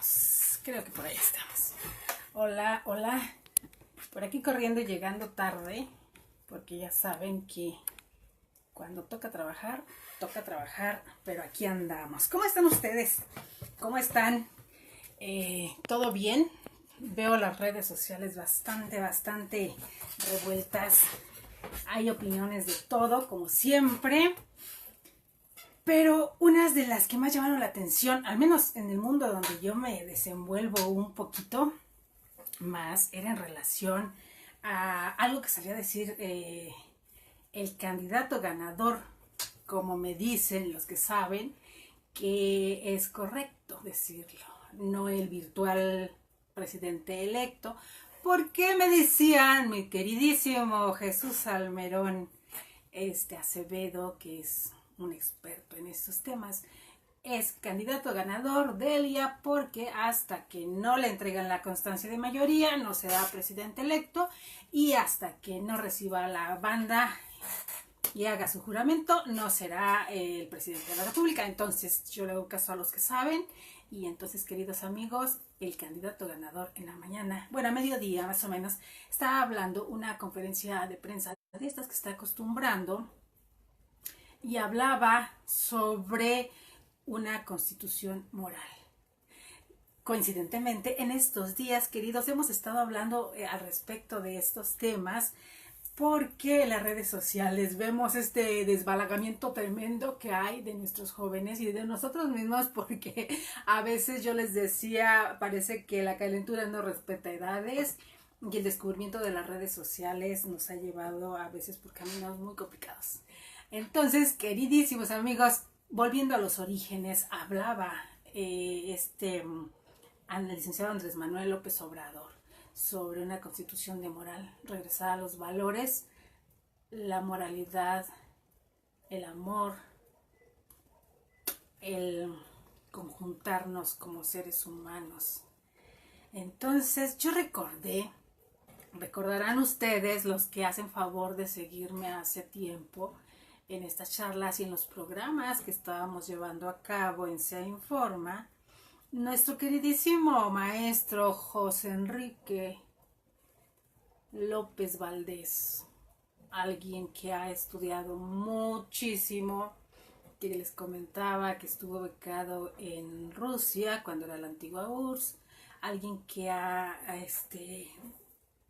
estamos. Creo que por ahí estamos. Hola, hola. Por aquí corriendo y llegando tarde, porque ya saben que cuando toca trabajar, pero aquí andamos. ¿Cómo están ustedes? ¿Cómo están? ¿Todo bien? Veo las redes sociales bastante revueltas. Hay opiniones de todo, como siempre. Pero unas de las que más llamaron la atención, al menos en el mundo donde yo me desenvuelvo un poquito más, era en relación a algo que salía a decir el candidato ganador, como me dicen los que saben, que es correcto decirlo, no el virtual presidente electo, porque me decían mi queridísimo Jesús Almerón Acevedo, que es un experto en estos temas, es candidato ganador Delia porque hasta que no le entregan la constancia de mayoría no será presidente electo, y hasta que no reciba la banda y haga su juramento no será el presidente de la República. Entonces yo le hago caso a los que saben, y entonces, queridos amigos, el candidato ganador en la mañana, bueno, a mediodía más o menos, estaba hablando una conferencia de prensa de estas que está acostumbrando, y hablaba sobre una constitución moral. Coincidentemente, en estos días, queridos, hemos estado hablando al respecto de estos temas, porque en las redes sociales vemos este desbalagamiento tremendo que hay de nuestros jóvenes y de nosotros mismos, porque a veces yo les decía, parece que la calentura no respeta edades, y el descubrimiento de las redes sociales nos ha llevado a veces por caminos muy complicados. Entonces, queridísimos amigos, volviendo a los orígenes, hablaba el licenciado Andrés Manuel López Obrador sobre una constitución de moral, regresar a los valores, la moralidad, el amor, el conjuntarnos como seres humanos. Entonces yo recordarán ustedes, los que hacen favor de seguirme hace tiempo en estas charlas y en los programas que estábamos llevando a cabo en SEA Informa, nuestro queridísimo maestro José Enrique López Valdés, alguien que ha estudiado muchísimo, que les comentaba que estuvo becado en Rusia cuando era la antigua URSS, alguien que ha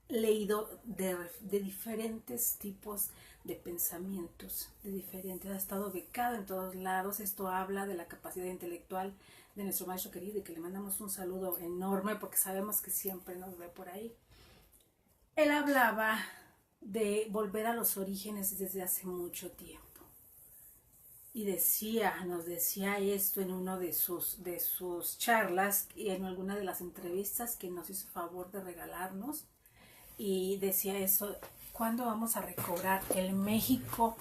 leído de diferentes tipos de pensamientos, ha estado becado en todos lados. Esto habla de la capacidad intelectual de nuestro maestro querido, y que le mandamos un saludo enorme porque sabemos que siempre nos ve por ahí. Él hablaba de volver a los orígenes desde hace mucho tiempo, y nos decía esto en una de sus charlas y en alguna de las entrevistas que nos hizo favor de regalarnos, y decía eso: ¿cuándo vamos a recobrar el México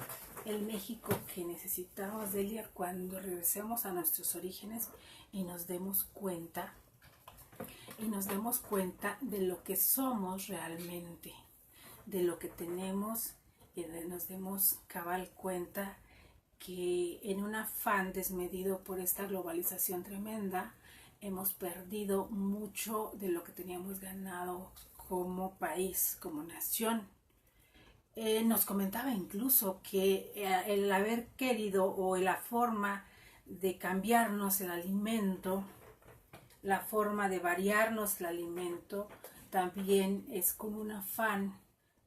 que necesitamos, Delia? Cuando regresemos a nuestros orígenes y nos demos cuenta de lo que somos realmente, de lo que tenemos, y nos demos cabal cuenta que en un afán desmedido por esta globalización tremenda hemos perdido mucho de lo que teníamos ganado como país, como nación. Nos comentaba incluso que el haber querido, o la forma de cambiarnos el alimento, la forma de variarnos el alimento, también es con un afán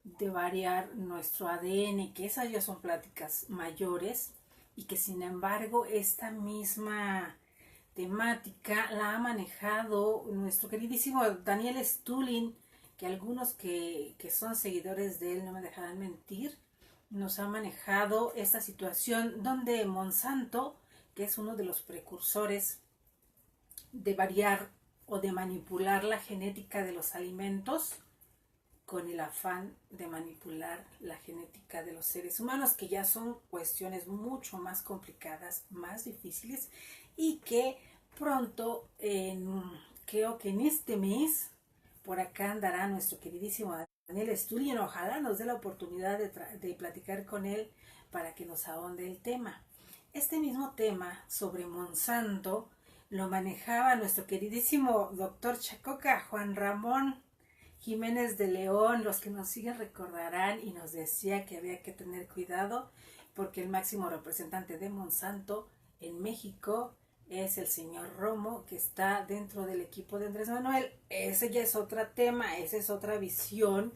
de variar nuestro ADN, que esas ya son pláticas mayores, y que sin embargo esta misma temática la ha manejado nuestro queridísimo Daniel Stulin, que algunos que son seguidores de él no me dejarán mentir, nos ha manejado esta situación donde Monsanto, que es uno de los precursores de variar o de manipular la genética de los alimentos, con el afán de manipular la genética de los seres humanos, que ya son cuestiones mucho más complicadas, más difíciles, y que pronto, creo que en este mes, por acá andará nuestro queridísimo Daniel Stulin. Ojalá nos dé la oportunidad de platicar con él para que nos ahonde el tema. Este mismo tema sobre Monsanto lo manejaba nuestro queridísimo doctor Chacoca, Juan Ramón Jiménez de León. Los que nos siguen recordarán, y nos decía que había que tener cuidado porque el máximo representante de Monsanto en México es el señor Romo, que está dentro del equipo de Andrés Manuel. Ese ya es otro tema, esa es otra visión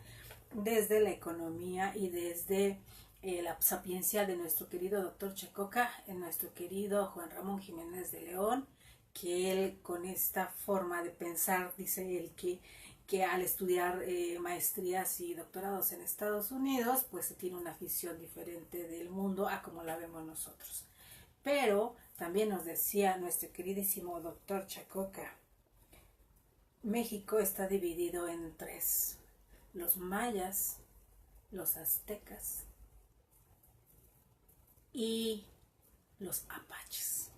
desde la economía y desde la sapiencia de nuestro querido doctor Chacoca, nuestro querido Juan Ramón Jiménez de León, que él con esta forma de pensar, dice él que al estudiar maestrías y doctorados en Estados Unidos, pues tiene una visión diferente del mundo a como la vemos nosotros. Pero también nos decía nuestro queridísimo doctor Chacoca, México está dividido en tres: los mayas, los aztecas y los apaches.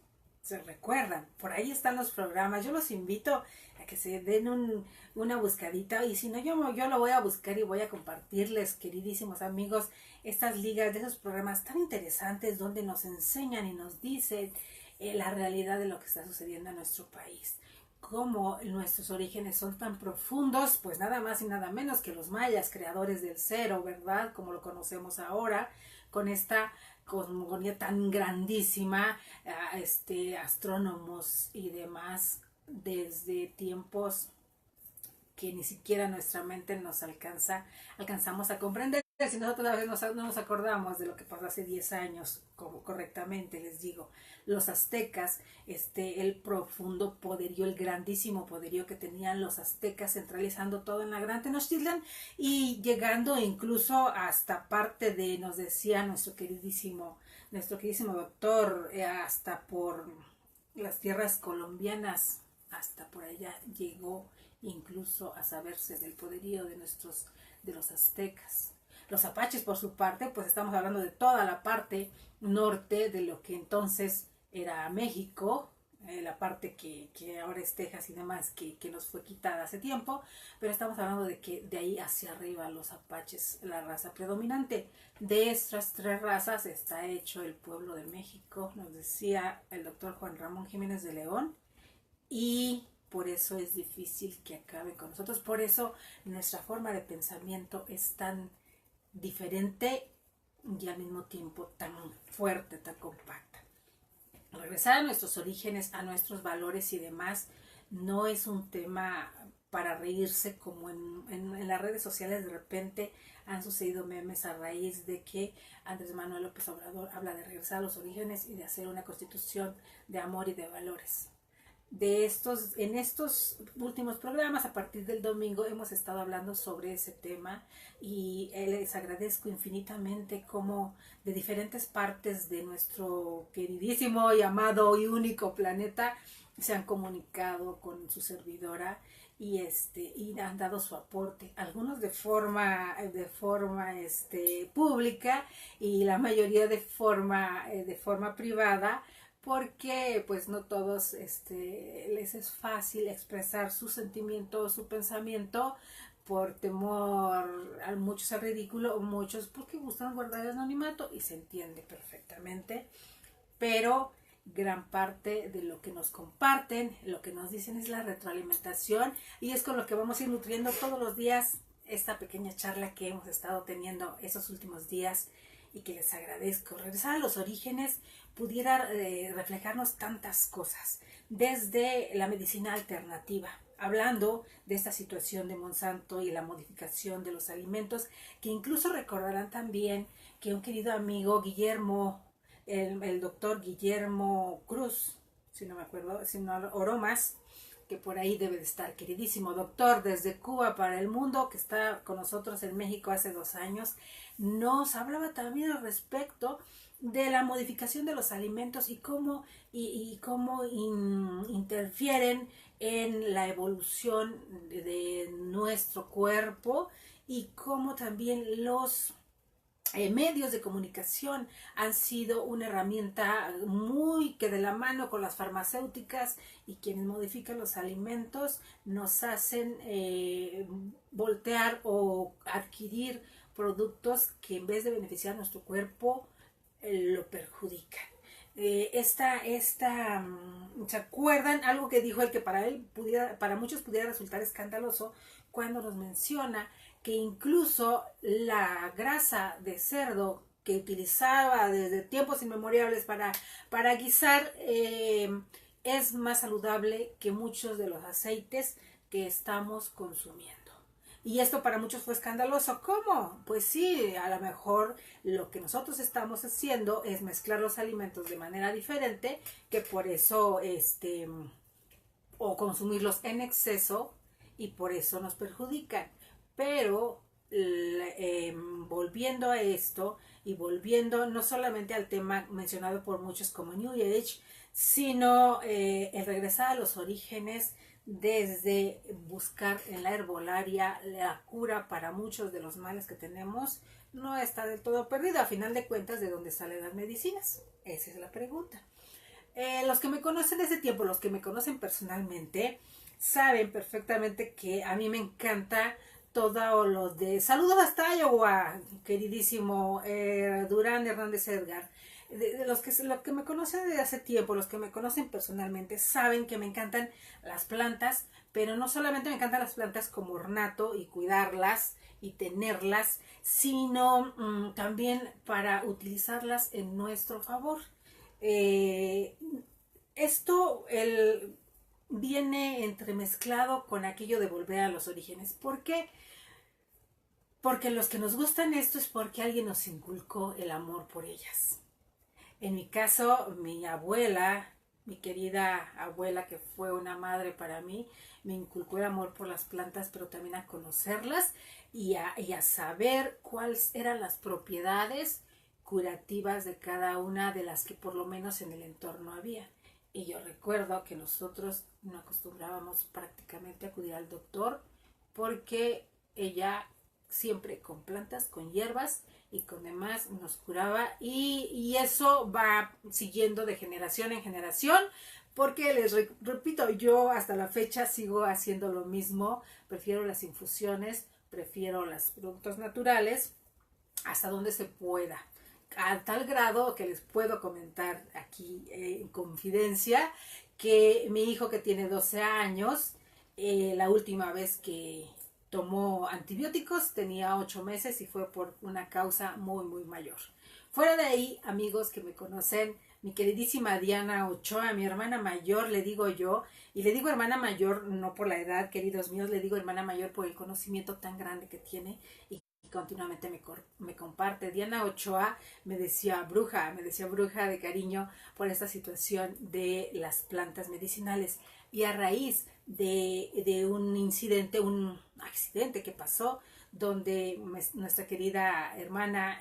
¿Se recuerdan? Por ahí están los programas. Yo los invito a que se den una buscadita, y si no, yo lo voy a buscar y voy a compartirles, queridísimos amigos, estas ligas de esos programas tan interesantes donde nos enseñan y nos dicen la realidad de lo que está sucediendo en nuestro país. Cómo nuestros orígenes son tan profundos, pues nada más y nada menos que los mayas, creadores del cero, ¿verdad? Como lo conocemos ahora, con esta cosmogonía tan grandísima, astrónomos y demás, desde tiempos que ni siquiera nuestra mente alcanzamos a comprender. Si nosotros a veces no nos acordamos de lo que pasó hace 10 años, correctamente les digo, los aztecas, el profundo poderío, el grandísimo poderío que tenían los aztecas, centralizando todo en la Gran Tenochtitlan y llegando incluso hasta parte de, nos decía nuestro queridísimo doctor, hasta por las tierras colombianas, hasta por allá llegó incluso a saberse del poderío de los aztecas. Los apaches, por su parte, pues estamos hablando de toda la parte norte de lo que entonces era México, la parte que ahora es Texas y demás, que nos fue quitada hace tiempo, pero estamos hablando de que de ahí hacia arriba los apaches, la raza predominante. De estas tres razas está hecho el pueblo de México, nos decía el doctor Juan Ramón Jiménez de León, y por eso es difícil que acabe con nosotros, por eso nuestra forma de pensamiento es tan diferente y al mismo tiempo tan fuerte, tan compacta. Regresar a nuestros orígenes, a nuestros valores y demás, no es un tema para reírse, como en las redes sociales de repente han sucedido memes a raíz de que Andrés Manuel López Obrador habla de regresar a los orígenes y de hacer una constitución de amor y de valores. En estos últimos programas, a partir del domingo, hemos estado hablando sobre ese tema, y les agradezco infinitamente cómo de diferentes partes de nuestro queridísimo y amado y único planeta se han comunicado con su servidora y han dado su aporte, algunos de forma pública, y la mayoría de forma privada, porque pues no todos les es fácil expresar su sentimiento, su pensamiento, por temor a muchos al ridículo, o muchos porque gustan guardar el anonimato, y se entiende perfectamente, pero gran parte de lo que nos comparten, lo que nos dicen, es la retroalimentación, y es con lo que vamos a ir nutriendo todos los días esta pequeña charla que hemos estado teniendo esos últimos días, y que les agradezco. Regresar a los orígenes pudiera reflejarnos tantas cosas, desde la medicina alternativa, hablando de esta situación de Monsanto y la modificación de los alimentos, que incluso recordarán también que un querido amigo, Guillermo, el doctor Guillermo Cruz, si no me acuerdo, si no Oromas, que por ahí debe de estar, queridísimo doctor desde Cuba para el mundo, que está con nosotros en México hace 2 años, nos hablaba también al respecto de la modificación de los alimentos y cómo interfieren en la evolución de nuestro cuerpo, y cómo también los medios de comunicación han sido una herramienta muy que de la mano con las farmacéuticas, y quienes modifican los alimentos nos hacen voltear o adquirir productos que en vez de beneficiar a nuestro cuerpo lo perjudican. ¿Se acuerdan? Algo que dijo el que para muchos pudiera resultar escandaloso cuando nos menciona que incluso la grasa de cerdo que utilizaba desde tiempos inmemoriales para guisar es más saludable que muchos de los aceites que estamos consumiendo. Y esto para muchos fue escandaloso. ¿Cómo? Pues sí, a lo mejor lo que nosotros estamos haciendo es mezclar los alimentos de manera diferente, que por eso, o consumirlos en exceso y por eso nos perjudican. Pero volviendo a esto y volviendo no solamente al tema mencionado por muchos como New Age, sino el regresar a los orígenes desde buscar en la herbolaria la cura para muchos de los males que tenemos, no está del todo perdido. A final de cuentas, ¿de dónde salen las medicinas? Esa es la pregunta. Los que me conocen desde tiempo, los que me conocen personalmente, saben perfectamente que a mí me encanta todo lo de... Saludos hasta Iowa, queridísimo Durán Hernández Edgar. Los que me conocen desde hace tiempo, los que me conocen personalmente, saben que me encantan las plantas, pero no solamente me encantan las plantas como ornato y cuidarlas y tenerlas, sino también para utilizarlas en nuestro favor. Eh, esto viene entremezclado con aquello de volver a los orígenes. ¿Por qué? Porque los que nos gustan esto es porque alguien nos inculcó el amor por ellas. En mi caso, mi abuela, mi querida abuela, que fue una madre para mí, me inculcó el amor por las plantas, pero también a conocerlas y a saber cuáles eran las propiedades curativas de cada una de las que por lo menos en el entorno había. Y yo recuerdo que nosotros no acostumbrábamos prácticamente a acudir al doctor porque ella siempre con plantas, con hierbas y con demás nos curaba y eso va siguiendo de generación en generación porque repito, yo hasta la fecha sigo haciendo lo mismo, prefiero las infusiones, prefiero los productos naturales hasta donde se pueda, a tal grado que les puedo comentar aquí en confidencia que mi hijo que tiene 12 años, la última vez que tomó antibióticos tenía 8 meses y fue por una causa muy mayor. Fuera de ahí, amigos que me conocen, mi queridísima Diana Ochoa, mi hermana mayor, le digo yo, y le digo hermana mayor no por la edad, queridos míos, le digo hermana mayor por el conocimiento tan grande que tiene y continuamente me comparte. Diana Ochoa me decía bruja de cariño por esta situación de las plantas medicinales. Y a raíz de un incidente, un accidente que pasó, donde nuestra querida hermana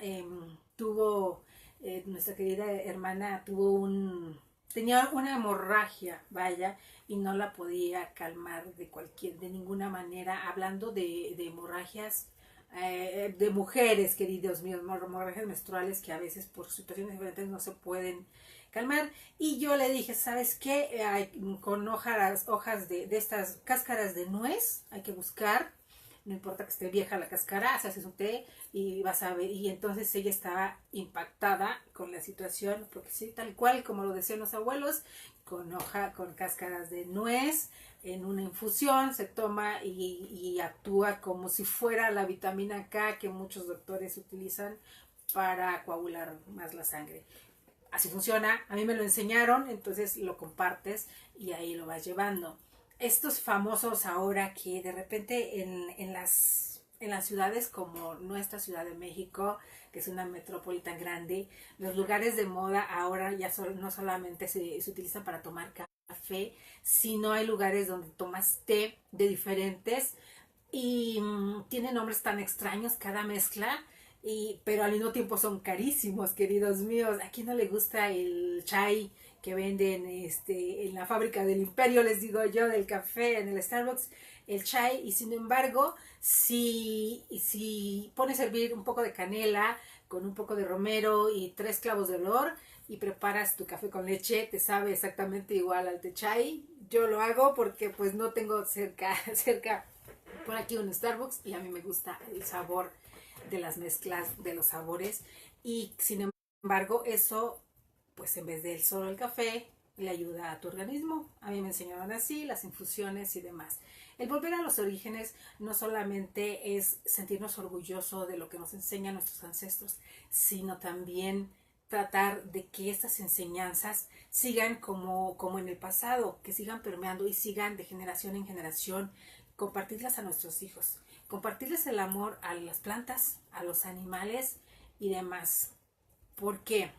tenía una hemorragia, vaya, y no la podía calmar de ninguna manera, hablando de hemorragias de mujeres, queridos míos, hemorragias menstruales que a veces por situaciones diferentes no se pueden calmar. Y yo le dije, ¿sabes qué? Con hojas de estas cáscaras de nuez, hay que buscar, no importa que esté vieja la cáscara, se hace su té y vas a ver. Y entonces ella estaba impactada con la situación, porque sí, tal cual como lo decían los abuelos, con cáscaras de nuez, en una infusión se toma y actúa como si fuera la vitamina K que muchos doctores utilizan para coagular más la sangre. Así funciona, a mí me lo enseñaron, entonces lo compartes y ahí lo vas llevando. Estos famosos ahora que de repente en las ciudades como nuestra Ciudad de México, que es una metrópoli tan grande, los lugares de moda ahora ya no solamente se utilizan para tomar café, sino hay lugares donde tomas té de diferentes y tienen nombres tan extraños cada mezcla, pero al mismo tiempo son carísimos, queridos míos. ¿A quién no le gusta el chai que venden en la fábrica del imperio, les digo yo, del café, en el Starbucks, el chai? Y sin embargo, si pones a hervir un poco de canela con un poco de romero y 3 clavos de olor y preparas tu café con leche, te sabe exactamente igual al té chai. Yo lo hago porque pues no tengo cerca por aquí un Starbucks y a mí me gusta el sabor de las mezclas de los sabores y sin embargo eso pues en vez del solo el café, le ayuda a tu organismo. A mí me enseñaron así, las infusiones y demás. El volver a los orígenes no solamente es sentirnos orgullosos de lo que nos enseñan nuestros ancestros, sino también tratar de que estas enseñanzas sigan como en el pasado, que sigan permeando y sigan de generación en generación, compartirlas a nuestros hijos, compartirles el amor a las plantas, a los animales y demás. ¿Por qué?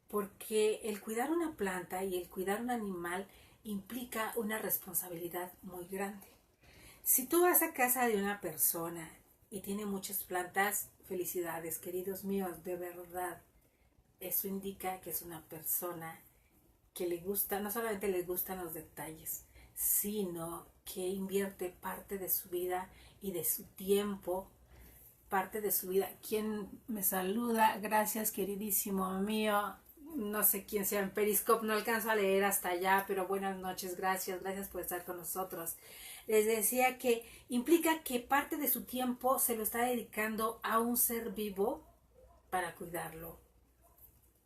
Porque el cuidar una planta y el cuidar un animal implica una responsabilidad muy grande. Si tú vas a casa de una persona y tiene muchas plantas, felicidades, queridos míos, de verdad. Eso indica que es una persona que le gusta, no solamente le gustan los detalles, sino que invierte parte de su vida y de su tiempo, parte de su vida. ¿Quién me saluda? Gracias, queridísimo mío. No sé quién sea en Periscope, no alcanzo a leer hasta allá, pero buenas noches, gracias por estar con nosotros. Les decía que implica que parte de su tiempo se lo está dedicando a un ser vivo para cuidarlo.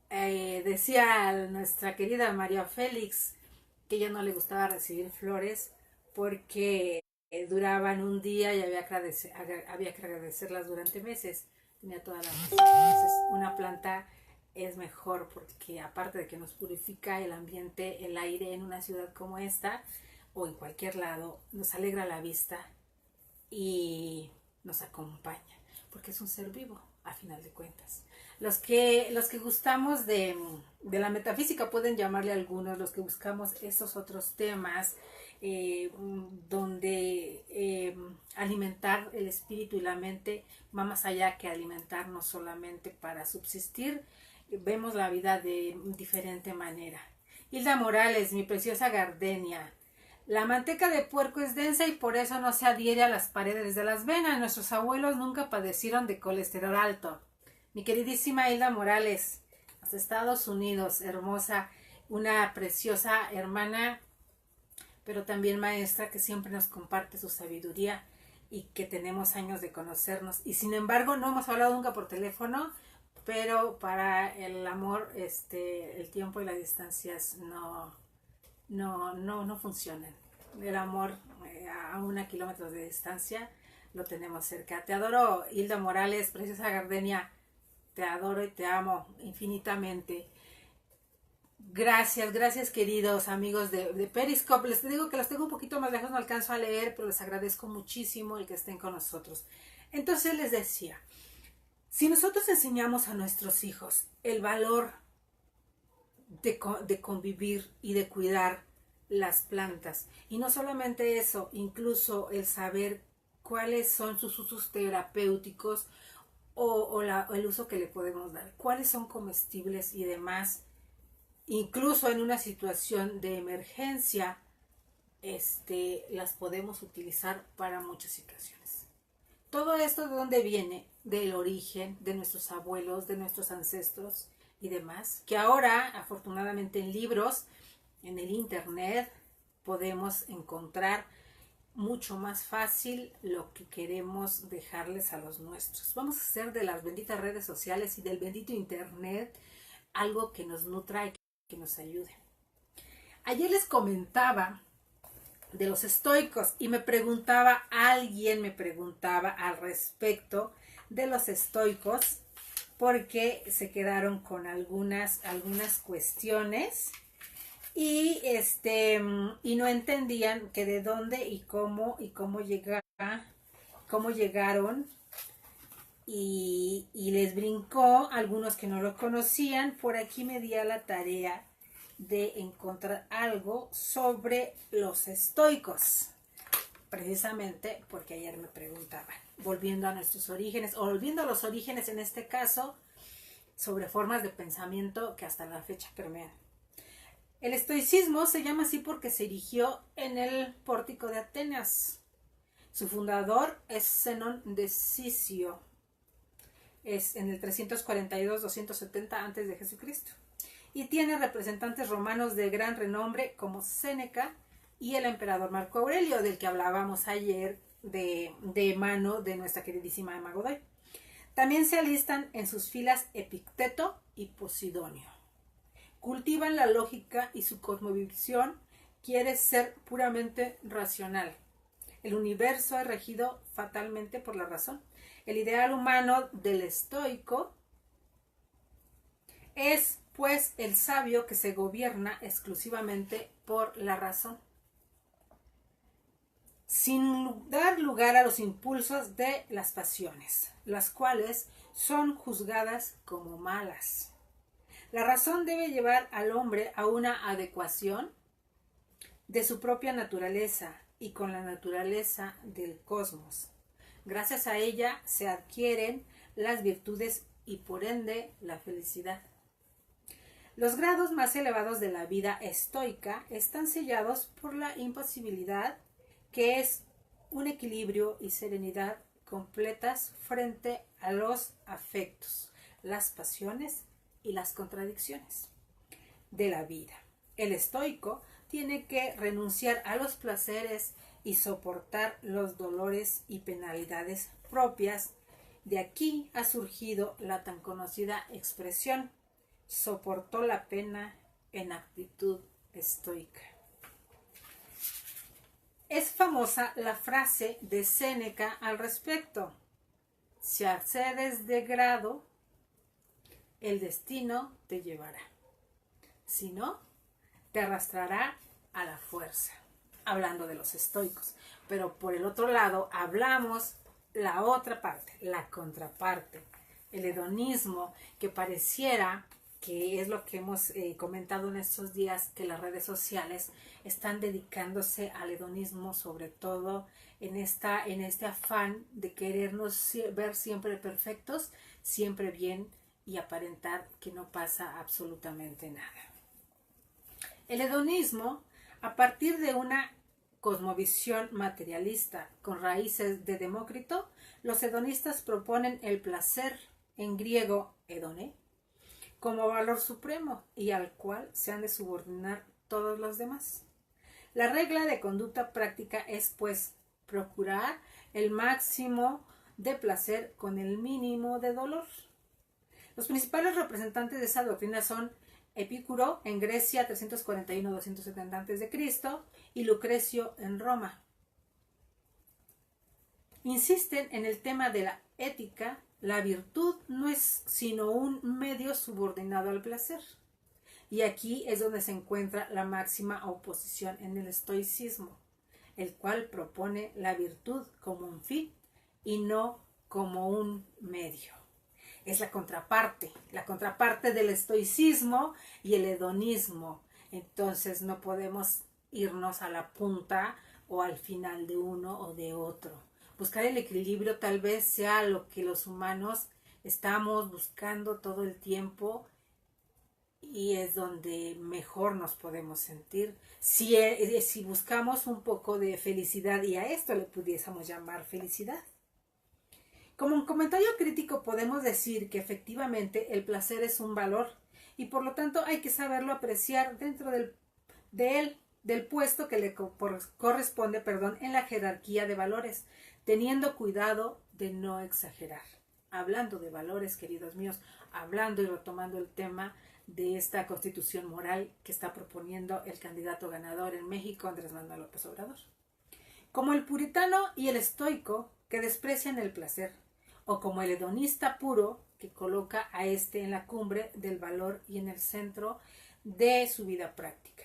Decía nuestra querida María Félix que ella no le gustaba recibir flores porque duraban un día y había que agradecerlas durante meses. Tenía toda la razón. Entonces, una planta es mejor porque aparte de que nos purifica el ambiente, el aire en una ciudad como esta o en cualquier lado, nos alegra la vista y nos acompaña porque es un ser vivo a final de cuentas. Los que gustamos de la metafísica pueden llamarle a algunos, los que buscamos estos otros temas donde alimentar el espíritu y la mente va más allá que alimentarnos solamente para subsistir, vemos la vida de diferente manera. Hilda Morales, mi preciosa gardenia. La manteca de puerco es densa y por eso no se adhiere a las paredes de las venas. Nuestros abuelos nunca padecieron de colesterol alto. Mi queridísima Hilda Morales, hasta Estados Unidos, hermosa, una preciosa hermana, pero también maestra que siempre nos comparte su sabiduría y que tenemos años de conocernos. Y sin embargo, no hemos hablado nunca por teléfono, pero para el amor, el tiempo y las distancias no funcionan. El amor a 1 kilómetro de distancia lo tenemos cerca. Te adoro, Hilda Morales, preciosa gardenia. Te adoro y te amo infinitamente. Gracias queridos amigos de Periscope. Les digo que los tengo un poquito más lejos, no alcanzo a leer, pero les agradezco muchísimo el que estén con nosotros. Entonces les decía, si nosotros enseñamos a nuestros hijos el valor de convivir y de cuidar las plantas, y no solamente eso, incluso el saber cuáles son sus usos terapéuticos o el uso que le podemos dar, cuáles son comestibles y demás, incluso en una situación de emergencia, las podemos utilizar para muchas situaciones. Todo esto de dónde viene, del origen de nuestros abuelos, de nuestros ancestros y demás, que ahora afortunadamente en libros, en el internet, podemos encontrar mucho más fácil lo que queremos dejarles a los nuestros. Vamos a hacer de las benditas redes sociales y del bendito internet algo que nos nutra y que nos ayude. Ayer les comentaba de los estoicos y alguien me preguntaba al respecto de los estoicos porque se quedaron con algunas cuestiones y no entendían que de dónde y cómo llegaron y les brincó algunos que no lo conocían. Por aquí me di a la tarea de encontrar algo sobre los estoicos, precisamente porque ayer me preguntaban, volviendo a nuestros orígenes, o volviendo a los orígenes en este caso, sobre formas de pensamiento que hasta la fecha permean. El estoicismo se llama así porque se erigió en el pórtico de Atenas. Su fundador es Zenón de Sicio. Es en el 342-270 antes de Jesucristo. Y tiene representantes romanos de gran renombre como Séneca y el emperador Marco Aurelio, del que hablábamos ayer de mano de nuestra queridísima Emma Godoy. También se alistan en sus filas Epicteto y Posidonio. cultivan la lógica y su cosmovisión quiere ser puramente racional. El universo es regido fatalmente por la razón. El ideal humano del estoico es, pues, el sabio que se gobierna exclusivamente por la razón, sin dar lugar a los impulsos de las pasiones, las cuales son juzgadas como malas. La razón debe llevar al hombre a una adecuación de su propia naturaleza y con la naturaleza del cosmos. Gracias a ella se adquieren las virtudes y por ende la felicidad. Los grados más elevados de la vida estoica están sellados por la impasibilidad, que es un equilibrio y serenidad completas frente a los afectos, las pasiones y las contradicciones de la vida. El estoico tiene que renunciar a los placeres y soportar los dolores y penalidades propias. De aquí ha surgido la tan conocida expresión: soportó la pena en actitud estoica. Es famosa la frase de Séneca al respecto: si accedes de grado, el destino te llevará. Si no, te arrastrará a la fuerza. Hablando de los estoicos. Pero por el otro lado, hablamos la otra parte, la contraparte, el hedonismo, que pareciera que es lo que hemos comentado en estos días, que las redes sociales están dedicándose al hedonismo, sobre todo en este afán de querernos ver siempre perfectos, siempre bien y aparentar que no pasa absolutamente nada. El hedonismo, a partir de una cosmovisión materialista con raíces de Demócrito, los hedonistas proponen el placer, en griego hedone, como valor supremo y al cual se han de subordinar todos los demás. La regla de conducta práctica es, pues, procurar el máximo de placer con el mínimo de dolor. Los principales representantes de esa doctrina son Epicuro en Grecia 341-270 a.C. y Lucrecio en Roma. Insisten en el tema de la ética. La virtud no es sino un medio subordinado al placer. Y aquí es donde se encuentra la máxima oposición en el estoicismo, el cual propone la virtud como un fin y no como un medio. Es la contraparte del estoicismo y el hedonismo. Entonces no podemos irnos a la punta o al final de uno o de otro. Buscar el equilibrio tal vez sea lo que los humanos estamos buscando todo el tiempo y es donde mejor nos podemos sentir. Si buscamos un poco de felicidad, y a esto le pudiésemos llamar felicidad. Como un comentario crítico podemos decir que efectivamente el placer es un valor y por lo tanto hay que saberlo apreciar dentro del puesto que le corresponde en la jerarquía de valores, teniendo cuidado de no exagerar. Hablando de valores, queridos míos, hablando y retomando el tema de esta constitución moral que está proponiendo el candidato ganador en México, Andrés Manuel López Obrador. Como el puritano y el estoico que desprecian el placer, o como el hedonista puro que coloca a este en la cumbre del valor y en el centro de su vida práctica.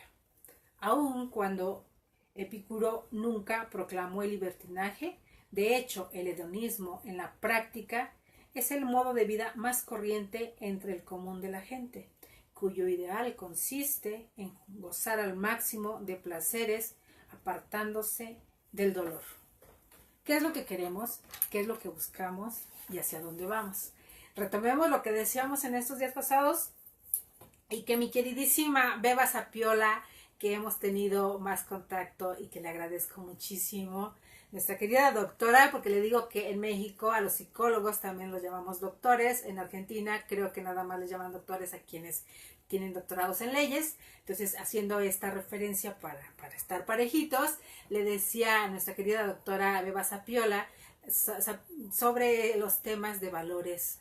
Aun cuando Epicuro nunca proclamó el libertinaje, de hecho el hedonismo en la práctica es el modo de vida más corriente entre el común de la gente, cuyo ideal consiste en gozar al máximo de placeres apartándose del dolor. ¿Qué es lo que queremos? ¿Qué es lo que buscamos? ¿Y hacia dónde vamos? Retomemos lo que decíamos en estos días pasados y que mi queridísima Beba Sapiola, que hemos tenido más contacto y que le agradezco muchísimo, nuestra querida doctora, porque le digo que en México a los psicólogos también los llamamos doctores, en Argentina creo que nada más les llaman doctores a quienes tienen doctorados en leyes. Entonces, haciendo esta referencia para estar parejitos, le decía a nuestra querida doctora Beba Sapiola sobre los temas de valores.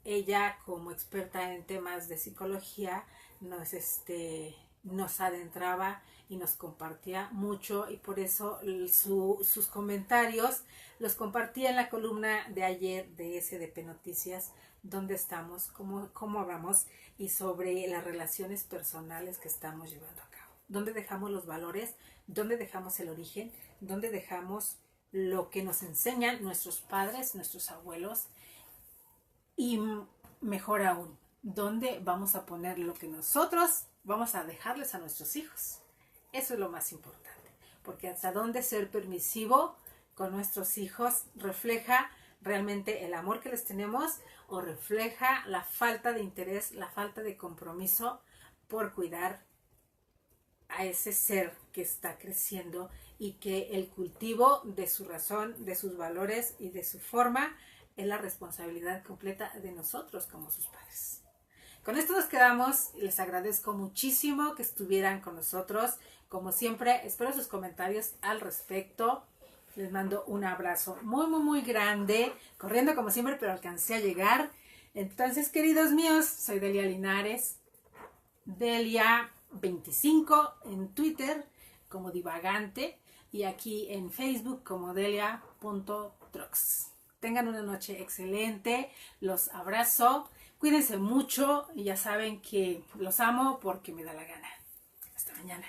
Ella, como experta en temas de psicología, nos adentraba y nos compartía mucho, y por eso sus comentarios los compartía en la columna de ayer de SDP Noticias, donde estamos, cómo hablamos y sobre las relaciones personales que estamos llevando a cabo, dónde dejamos los valores, dónde dejamos el origen, dónde dejamos lo que nos enseñan nuestros padres, nuestros abuelos, y mejor aún, dónde vamos a poner lo que nosotros vamos a dejarles a nuestros hijos. Eso es lo más importante, porque hasta dónde ser permisivo con nuestros hijos refleja realmente el amor que les tenemos, o refleja la falta de interés, la falta de compromiso por cuidar a ese ser que está creciendo, y que el cultivo de su razón, de sus valores y de su forma es la responsabilidad completa de nosotros como sus padres. Con esto nos quedamos. Les agradezco muchísimo que estuvieran con nosotros. Como siempre, espero sus comentarios al respecto. Les mando un abrazo muy, muy, muy grande. Corriendo como siempre, pero alcancé a llegar. Entonces, queridos míos, soy Delia Linares. Delia25 en Twitter como Divagante, y aquí en Facebook como Delia.trox. Tengan una noche excelente. Los abrazo. Cuídense mucho y ya saben que los amo porque me da la gana. Hasta mañana.